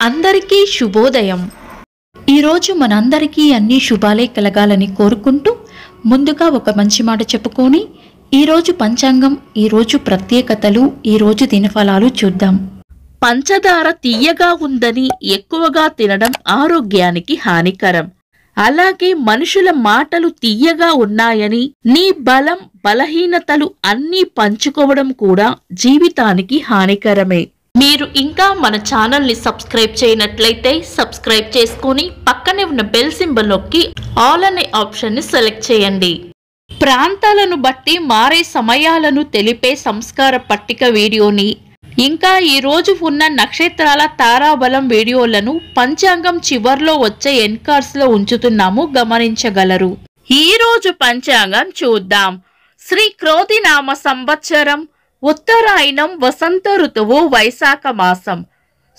అందరికీ శుభోదయం. ఈరోజు మనందరికీ అన్ని శుభాలే కలగాలని కోరుకుంటూ ముందుగా ఒక మంచి మాట చెప్పుకొని ఈరోజు పంచాంగం, ఈరోజు ప్రత్యేకతలు, ఈరోజు దినఫలాలు చూద్దాం. పంచదార తీయగా ఉందని ఎక్కువగా తినడం ఆరోగ్యానికి హానికరం. అలాగే మనుషుల మాటలు తీయగా ఉన్నాయని నీ బలం, బలహీనతలు అన్నీ పంచుకోవడం కూడా జీవితానికి హానికరమే. మీరు ఇంకా మన ఛానల్ని సబ్స్క్రైబ్ చేయనట్లయితే సబ్స్క్రైబ్ చేసుకుని పక్కనే ఉన్న బెల్ సింబల్ నొక్కి ఆల్ అనే ఆప్షన్ని సెలెక్ట్ చేయండి. ప్రాంతాలను బట్టి మారే సమయాలను తెలిపే సంస్కార పట్టిక వీడియోని, ఇంకా ఈరోజు ఉన్న నక్షత్రాల తారాబలం వీడియోలను పంచాంగం చివర్లో వచ్చే ఎన్కార్డ్స్లో ఉంచుతున్నాము, గమనించగలరు. ఈరోజు పంచాంగం చూద్దాం. శ్రీ క్రోధినామ సంవత్సరం, ఉత్తరాయణం, వసంత ఋతువు, వైశాఖ మాసం,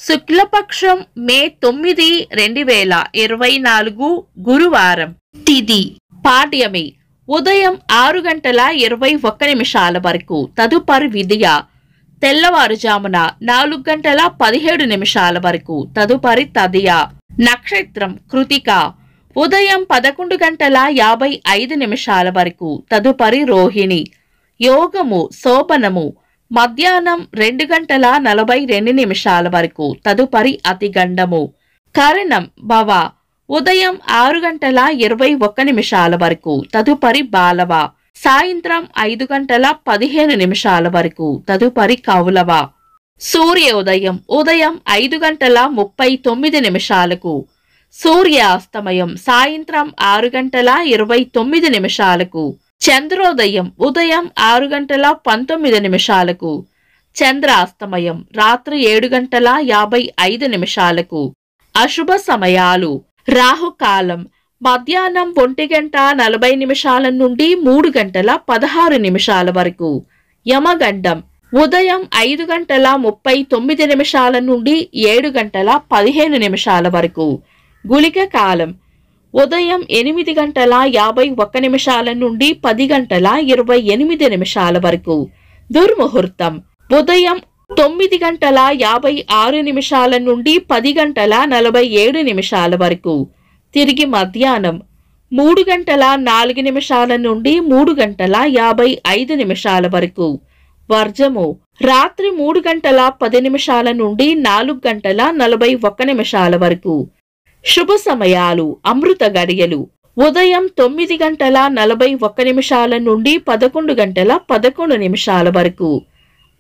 శుక్లపక్షం, మే 9, 2024, గురువారం. తిథి పాడ్యమి, ఉదయం 6:21 వరకు. తదుపరి విదియ, తెల్లవారుజామున 4:17 వరకు. తదుపరి తదియ. నక్షత్రం కృతిక, ఉదయం 11:55 వరకు. తదుపరి రోహిణి. యోగము శోభనము, మధ్యాహ్నం 2:42 వరకు. తదుపరి అతిగండము. కరణం భవ, ఉదయం 6:21 వరకు. తదుపరి బాలవ, సాయంత్రం 5:15 వరకు. తదుపరి కౌలవ. సూర్యోదయం ఉదయం 5:39. సూర్యాస్తమయం సాయంత్రం 6:29. చంద్రోదయం ఉదయం 6:19. చంద్రాస్తమయం రాత్రి 7:55. అశుభ సమయాలు: రాహుకాలం మధ్యాహ్నం 1:40 నుండి 3:16 వరకు. యమగండం ఉదయం 5:39 నుండి 7:15 వరకు. గుళిక కాలం ఉదయం 8:51 నుండి 10:28 వరకు. దుర్ముహూర్తం ఉదయం 9:56 నుండి 10:47 వరకు. తిరిగి మధ్యాహ్నం 3:04 నుండి 3:55 వరకు. వర్జము రాత్రి 3:10 నుండి 4:41 వరకు. శుభ సమయాలు: అమృత గడియలు ఉదయం 9:41 నుండి 11:11 వరకు.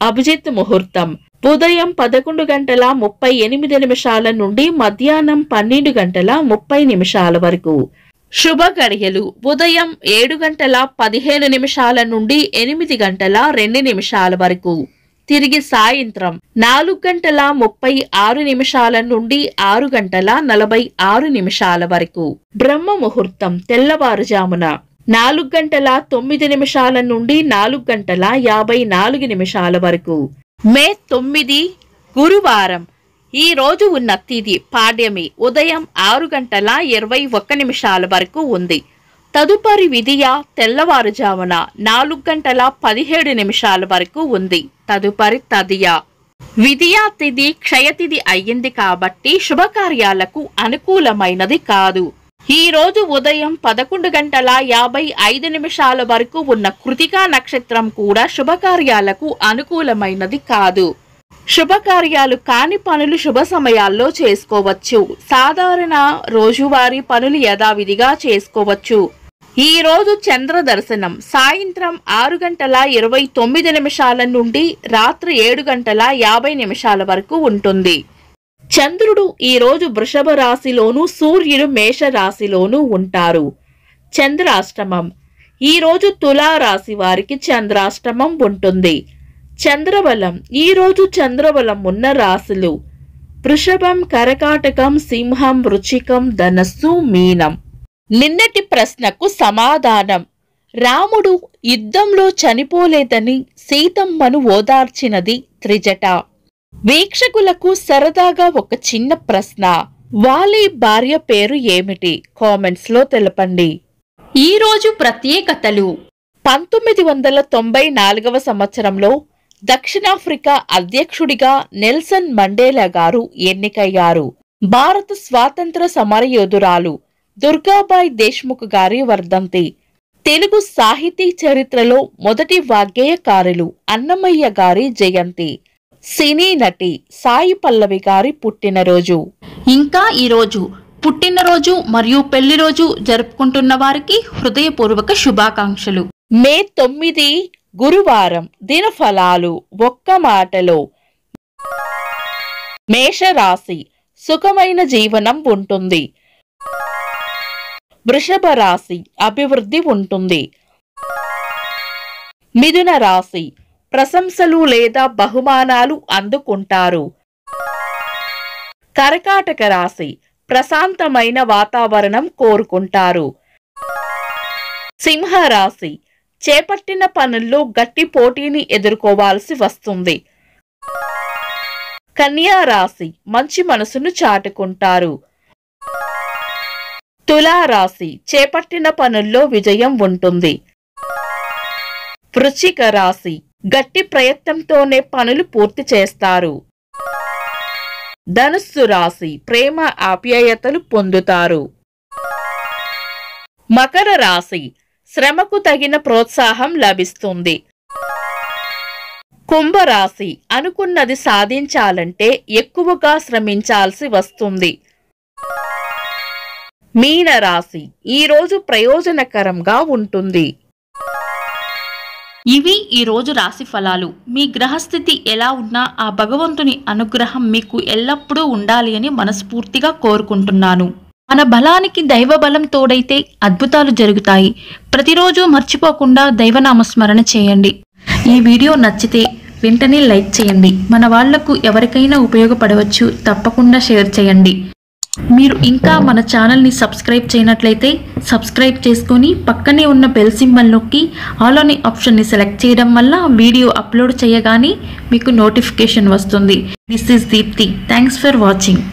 అభిజిత్ ముహూర్తం ఉదయం 11:38 నుండి మధ్యాహ్నం 12:30 వరకు. శుభ గడియలు ఉదయం 7:15 నుండి 8:02 వరకు. తిరిగి సాయంత్రం 4:36 నుండి 6:46 వరకు. బ్రహ్మ ముహూర్తం తెల్లవారుజామున 4:09 నుండి 4:54 వరకు. మే 9, గురువారం. ఈ రోజు ఉన్న తిథి పాడ్యమి, ఉదయం 6:21 వరకు ఉంది. తదుపరి విదియ తెల్లవారుజామున 4:17 వరకు ఉంది. తదుపరి తదియ. విదియా తిథి క్షయతిథి అయ్యింది కాబట్టి శుభకార్యాలకు అనుకూలమైనది కాదు. ఈ రోజు ఉదయం 11:55 వరకు ఉన్న కృతికా నక్షత్రం కూడా శుభకార్యాలకు అనుకూలమైనది కాదు. శుభకార్యాలు కాని పనులు శుభ సమయాల్లో చేసుకోవచ్చు. సాధారణ రోజువారీ పనులు యథావిధిగా చేసుకోవచ్చు. ఈ రోజు చంద్ర దర్శనం సాయంత్రం 6:29 నుండి రాత్రి 7:50 వరకు ఉంటుంది. చంద్రుడు ఈ రోజు వృషభ రాశిలోను, సూర్యుడు మేష రాశిలోను ఉంటారు. చంద్రాష్టమం ఈ రోజు తులా రాశి వారికి చంద్రాష్టమం ఉంటుంది. చంద్రబలం ఈ రోజు చంద్రబలం ఉన్న రాశులు: వృషభం, కర్కాటకం, సింహం, వృశ్చికం, ధనస్సు, మీనం. నిన్నటి ప్రశ్నకు సమాధానం: రాముడు యుద్ధంలో చనిపోలేదని సీతమ్మను ఓదార్చినది త్రిజట. వీక్షకులకు సరదాగా ఒక చిన్న ప్రశ్న: వాలి భార్య పేరు ఏమిటి? కామెంట్స్ లో తెలపండి. ఈరోజు ప్రత్యేకతలు: 1994 సంవత్సరంలో దక్షిణాఫ్రికా అధ్యక్షుడిగా నెల్సన్ మండేలా గారు ఎన్నికయ్యారు. భారత స్వాతంత్ర సమరయోధురాలు దుర్గాబాయ్ దేశ్ముఖ్ గారి వర్ధంతి. తెలుగు సాహితీ చరిత్రలో మొదటి వాగ్గేయకారులు అన్నమయ్య గారి జయంతి. సినీ నటి సాయి పల్లవి గారి పుట్టినరోజు. ఇంకా ఈరోజు పుట్టినరోజు మరియు పెళ్లి రోజు జరుపుకుంటున్న వారికి హృదయపూర్వక శుభాకాంక్షలు. మే 9 గురువారం. దినఫలాలు ఒక్క మాటలో. మేషరాశి సుఖమైన జీవనం ఉంటుంది. వృషభ రాశి అభివృద్ధి ఉంటుంది. మిథున రాశి ప్రశంసలు లేదా బహుమానాలు అందుకుంటారు. కర్కాటక రాశి ప్రశాంతమైన వాతావరణం కోరుకుంటారు. సింహరాశి చేపట్టిన పనుల్లో గట్టి పోటీని ఎదుర్కోవాల్సి వస్తుంది. కన్యా రాశి మంచి మనసును చాటుకుంటారు. తులారాశి చేపట్టిన పనుల్లో విజయం ఉంటుంది. వృశ్చిక రాశి గట్టి ప్రయత్నంతోనే పనులు పూర్తి చేస్తారు. ధనుస్సు రాశి ప్రేమ ఆప్యాయతలు పొందుతారు. మకర రాశి శ్రమకు తగిన ప్రోత్సాహం లభిస్తుంది. కుంభరాశి అనుకున్నది సాధించాలంటే ఎక్కువగా శ్రమించాల్సి వస్తుంది. మీనరాశి ఈరోజు ప్రయోజనకరంగా ఉంటుంది. ఇవి ఈరోజు రాశి ఫలాలు. మీ గ్రహస్థితి ఎలా ఉన్నా ఆ భగవంతుని అనుగ్రహం మీకు ఎల్లప్పుడూ ఉండాలి అని మనస్ఫూర్తిగా కోరుకుంటున్నాను. మన బలానికి దైవ బలం తోడైతే అద్భుతాలు జరుగుతాయి. ప్రతిరోజు మర్చిపోకుండా దైవనామస్మరణ చేయండి. ఈ వీడియో నచ్చితే వెంటనే లైక్ చేయండి. మన వాళ్లకు ఎవరికైనా ఉపయోగపడవచ్చు. తప్పకుండా షేర్ చేయండి. మీరు ఇంకా మన ఛానల్ని సబ్స్క్రైబ్ చేయనట్లయితే సబ్స్క్రైబ్ చేసుకొని పక్కనే ఉన్న బెల్ సింబల్ నొక్కి ఆల్ అనే ఆప్షన్ని సెలెక్ట్ చేయడం వల్ల వీడియో అప్లోడ్ చేయగానే మీకు నోటిఫికేషన్ వస్తుంది. This is Deepthi. Thanks for watching.